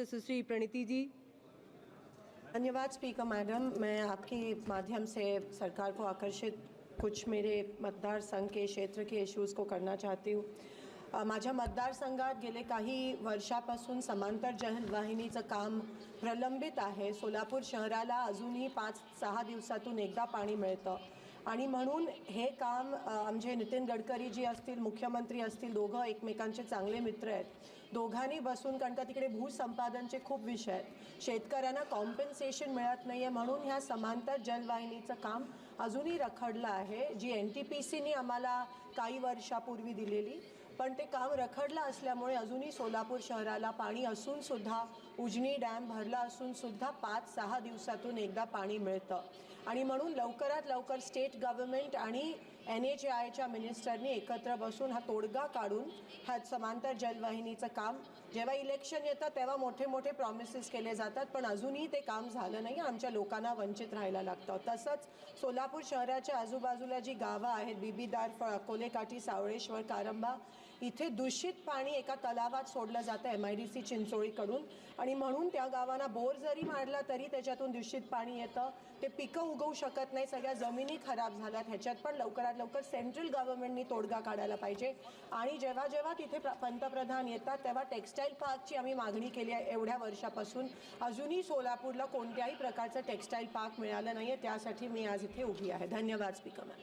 सुश्री प्रणीति जी। धन्यवाद speaker madam. मैं आपके माध्यम से सरकार को आकर्षित कुछ मेरे मतदारसंघ के क्षेत्र के इश्यूज को करना चाहती हूँ। माझ्या मतदारसंघात गेले काही वर्षापासून समांतर जलवाहिनीचं काम प्रलंबित आहे। सोलापूर शहराला अजूनही 5-6 दिवसातून एकदा पाणी मिळतं आणि म्हणून हे काम आमचे नितीन गडकरी जी असतील, मुख्यमंत्री असतील, दोघं एकमेकांचे चांगले मित्र आहेत, दोघांनी बसून, कारण का तिकडे भूसंपादनचे खूप विषय आहेत, शेतकऱ्यांना कॉम्पेन्सेशन मिळत नाही आहे, म्हणून ह्या समांतर जलवाहिनीचं काम अजूनही रखडलं आहे, जी NTPCनी आम्हाला काही वर्षापूर्वी दिलेली, पण ते काम रखडलं असल्यामुळे अजूनही सोलापूर शहराला पाणी असूनसुद्धा, उजनी डॅम भरला असूनसुद्धा 5-6 दिवसातून एकदा पाणी मिळतं आणि म्हणून लवकरात लवकर स्टेट गव्हर्नमेंट आणि NHAIच्या मिनिस्टरनी एकत्र बसून हा तोडगा काढून हा समांतर जलवाहिनीचं काम, जेव्हा इलेक्शन येतं तेव्हा मोठे मोठे प्रॉमिसेस केले जातात, पण अजूनही ते काम झालं नाही, आमच्या लोकांना वंचित राहायला लागतं। तसंच सोलापूर शहराच्या आजूबाजूला जी गावं आहेत, बीबीदार, कोलेकाठी, सावळेश्वर, कारंबा, इथे दूषित पाणी एका तलावात सोडलं जातं MIDC चिंचोळीकडून आणि म्हणून त्या गावांना बोर जरी मारला तरी त्याच्यातून दूषित पाणी येतं, ते पिकं उगवू शकत नाही, सगळ्या जमिनी खराब झाल्यात। ह्याच्यात पण लवकरात लवकर सेंट्रल गव्हर्नमेंटनी तोडगा काढायला पाहिजे आणि जेव्हा जेव्हा तिथे पंतप्रधान येतात तेव्हा टेक्स्टाईल पार्कची आम्ही मागणी केली आहे एवढ्या वर्षापासून, अजूनही सोलापूरला कोणत्याही प्रकारचं टेक्स्टाईल पार्क मिळालं नाही आहे, त्यासाठी मी आज इथे उभी आहे। धन्यवाद स्पीकर मॅम।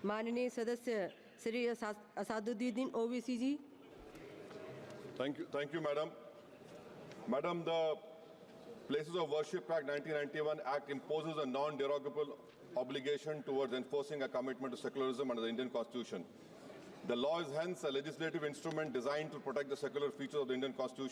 माननीय सदस्य श्री असादुद्दीन ओवैसी जी। Thank you, madam. Madam, the Places of Worship Act 1991 Act imposes a non-derogable obligation towards enforcing a commitment to secularism under the Indian Constitution. The law is hence a legislative instrument designed to protect the secular features of the Indian Constitution.